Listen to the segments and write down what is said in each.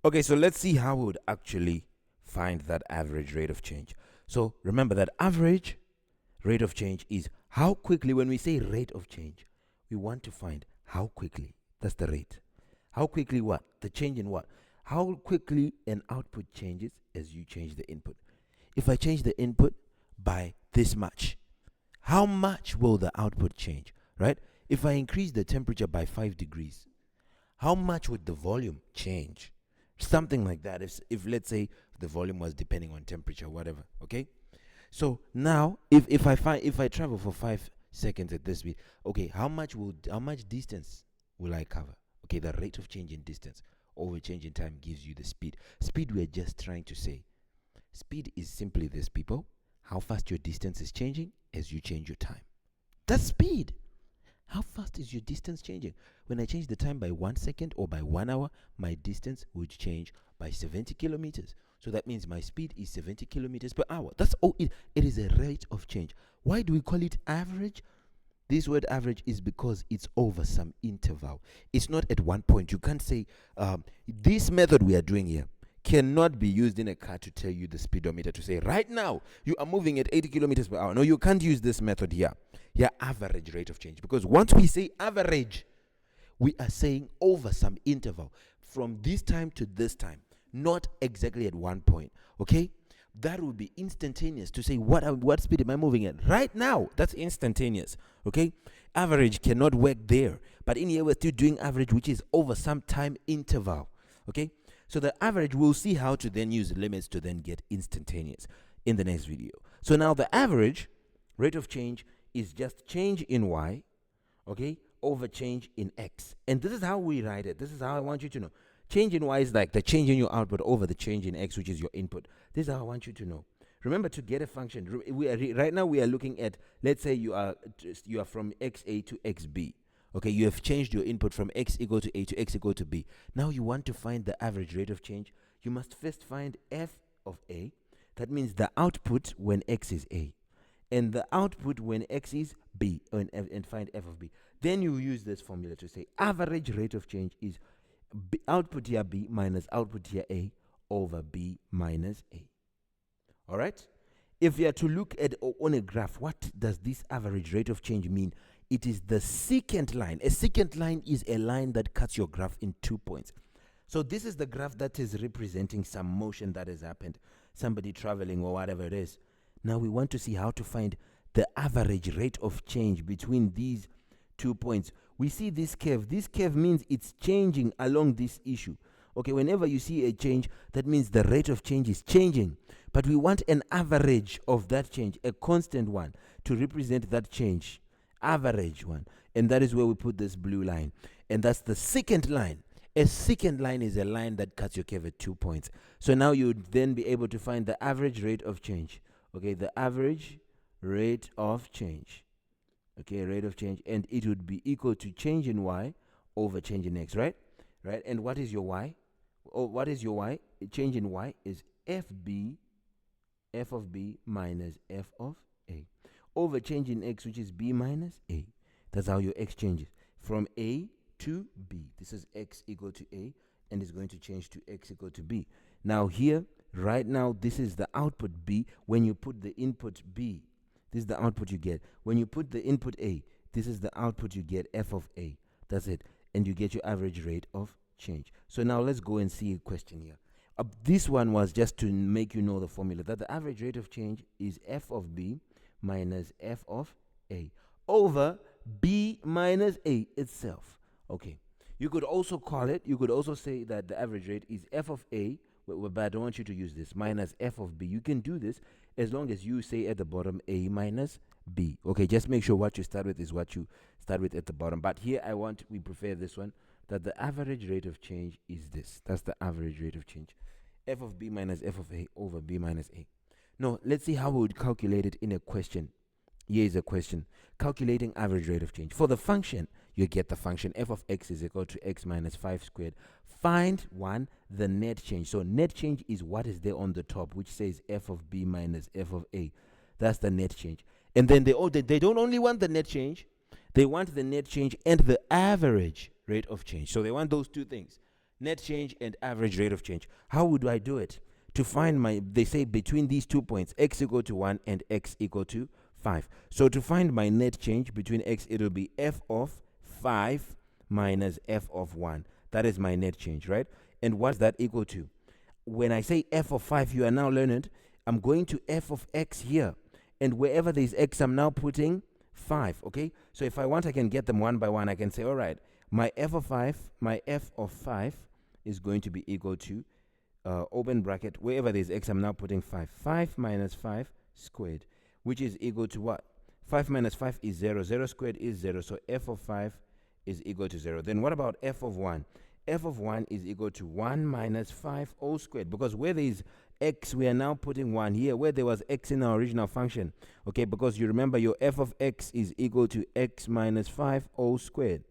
Okay, so let's see how we would actually find that average rate of change. So remember that average rate of change is how quickly, when we say rate of change, we want to find how quickly. That's the rate. How quickly what? The change in what? How quickly an output changes as you change the input. If I change the input by this much, how much will the output change, right? If I increase the temperature by 5 degrees, how much would the volume change? Something like that. If let's say the volume was depending on temperature, whatever. Okay. So now, if I travel for 5 seconds at this speed, okay, how much distance will I cover? Okay, the rate of change in distance over change in time gives you the speed. Speed, we're just trying to say. Speed is simply this, people. How fast your distance is changing as you change your time. That's speed. How fast is your distance changing? When I change the time by 1 second or by 1 hour, my distance would change by 70 kilometers. So that means my speed is 70 kilometers per hour. That's all it is, a rate of change. Why do we call it average? This word average is because it's over some interval. It's not at one point. You can't say this method we are doing here cannot be used in a car to tell you the speedometer to say right now you are moving at 80 kilometers per hour. No, you can't use this method here. Yeah, average rate of change. Because once we say average, we are saying over some interval from this time to this time, not exactly at one point. Okay? That would be instantaneous to say what speed am I moving at right now. That's instantaneous. Okay? Average cannot work there. But in here we're still doing average, which is over some time interval. Okay? So the average, we'll see how to then use limits to then get instantaneous in the next video. So now the average rate of change is just change in y, okay, over change in x. And this is how we write it. This is how I want you to know. Change in y is like the change in your output over the change in x, which is your input. This is how I want you to know. Remember, to get a function, right now we are looking at, let's say you are from xa to xb. Okay, you have changed your input from x equal to a to x equal to b. Now you want to find the average rate of change. You must first find f of a. That means the output when x is a, and the output when x is b, and find f of b. Then you use this formula to say average rate of change is output here b minus output here a over b minus a. All right? If you are to look at on a graph, what does this average rate of change mean? It is the secant line. A secant line is a line that cuts your graph in 2 points. So this is the graph that is representing some motion that has happened, somebody traveling or whatever it is. Now we want to see how to find the average rate of change between these 2 points. We see this curve. This curve means it's changing along this issue. Okay, whenever you see a change, that means the rate of change is changing. But we want an average of that change, a constant one, to represent that change. Average one. And that is where we put this blue line. And that's the secant line. A secant line is a line that cuts your curve at 2 points. So now you would then be able to find the average rate of change. Okay, the average rate of change. Okay, rate of change. And it would be equal to change in y over change in x, right? Right? And what is your y? Oh, what is your y? Change in y is f of b minus f of a over change in x, which is b minus a. That's how your x changes from a to b. This is x equal to a, and it's going to change to x equal to b. Now here, right now, this is the output b. When you put the input b, this is the output you get. When you put the input a, this is the output you get, f of a. That's it. And you get your average rate of change. So now let's go and see a question here. This one was just to make you know the formula, that the average rate of change is f of b minus f of a over b minus a itself. Okay. You could also call it, you could also say that the average rate is f of a, but I don't want you to use this, minus f of b. You can do this as long as you say at the bottom a minus b. Okay, just make sure what you start with is what you start with at the bottom. But here we prefer this one, that the average rate of change is this. That's the average rate of change. F of b minus f of a over b minus a. Now, let's see how we would calculate it in a question. Here is a question. Calculating average rate of change. For the function, you get the function f of x is equal to x minus 5 squared. Find the net change. So net change is what is there on the top, which says f of b minus f of a. That's the net change. And then they don't only want the net change, they want the net change and the average rate of change. So they want those two things. Net change and average rate of change. How would I do it? To find they say between these 2 points, x equal to 1 and x equal to 5. So to find my net change between x, it will be f of 5 minus f of 1. That is my net change, right? And what's that equal to? When I say f of 5, you are now learned, I'm going to f of x here. And wherever there's x, I'm now putting 5, okay? So if I want, I can get them one by one. I can say, all right, my f of 5 is going to be equal to, open bracket, wherever there's x, I'm now putting 5. 5 minus 5 squared, which is equal to what? 5 minus 5 is 0. 0 squared is 0. So f of 5 is equal to 0. Then what about f of 1? F of 1 is equal to 1 minus 5 all squared. Because where there is x, we are now putting 1 here, where there was x in our original function. Okay, because you remember your f of x is equal to x minus 5 all squared.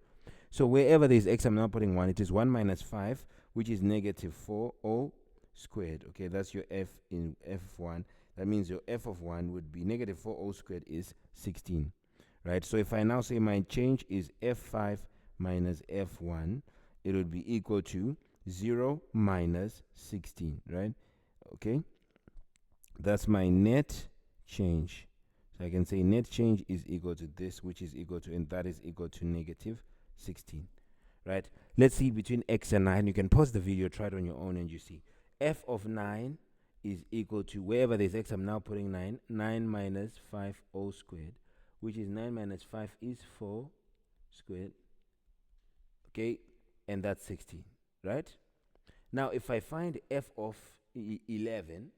So wherever there is x, I'm now putting 1. It is 1 minus 5, which is negative 4 all squared. Okay, that's your f in f1. That means your f of 1 would be negative 4 all squared is 16, right? So if I now say my change is f5 minus f1, it would be equal to 0 minus 16, right? Okay, that's my net change. So I can say net change is equal to this, which is equal to, and that is equal to negative 16, right? Let's see between x and 9. You can pause the video, try it on your own, and you see f of 9 is equal to, wherever there's x, I'm now putting 9. 9 minus 5 all squared, which is 9 minus 5 is 4 squared. Okay, and that's 16, right? Now, if I find f of 11,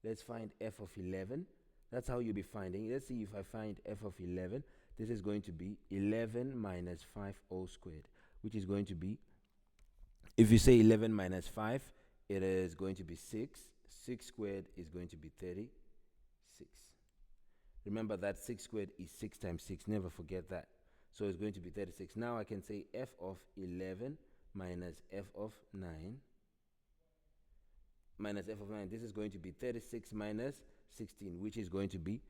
let's find f of 11. That's how you'll be finding. Let's see if I find f of 11. This is going to be 11 minus 5 all squared, which is going to be, if you say 11 minus 5, it is going to be 6. 6 squared is going to be 36. Remember that 6 squared is 6 times 6. Never forget that. So it's going to be 36. Now I can say f of 11 minus f of 9 minus f of 9. This is going to be 36 minus 16, which is going to be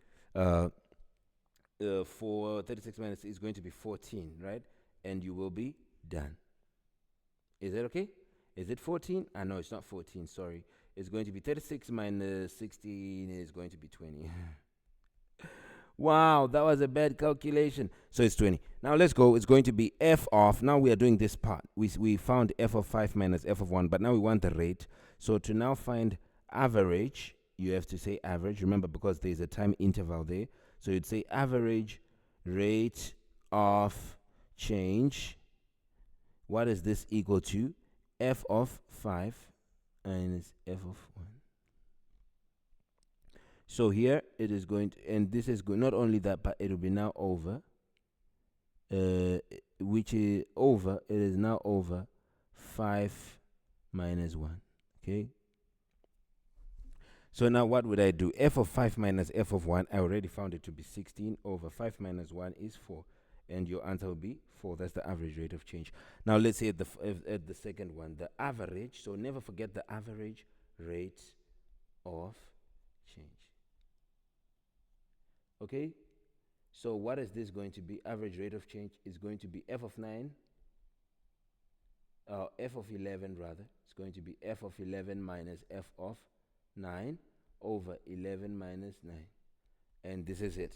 for 36 minus is going to be 14, right? And you will be done. Is that okay? Is it 14? No, it's not 14, sorry. It's going to be 36 minus 16 is going to be 20. Wow, that was a bad calculation. So it's 20. Now let's go. It's going to be f of, now we are doing this part. We found f of 5 minus f of 1, but now we want the rate. So to now find average, you have to say average. Remember, because there's a time interval there. So you'd say average rate of change. What is this equal to? F of 5 minus f of 1. So here it is going to, and this is going, not only that, but it will be now over, which is over, it is now over 5 minus 1. Okay. So now what would I do? F of 5 minus f of 1, I already found it to be 16 over 5 minus 1 is 4. And your answer will be 4. That's the average rate of change. Now let's say at the second one, the average. So never forget the average rate of change. Okay? So what is this going to be? Average rate of change is going to be f of 9, f of 11 rather. It's going to be f of 11 minus f of 9 over 11 minus 9. And this is it.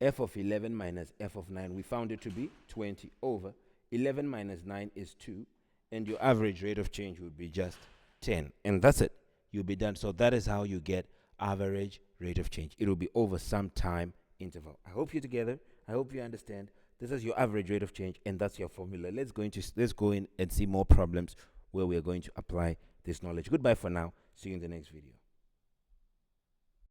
F of 11 minus f of 9, we found it to be 20 over 11 minus 9 is 2, and your average rate of change would be just 10. And that's it. You'll be done. So that is how you get average rate of change. It will be over some time interval. I hope you're together. I hope you understand. This is your average rate of change, and that's your formula. Let's go in and see more problems where we are going to apply this knowledge. Goodbye for now. See you in the next video.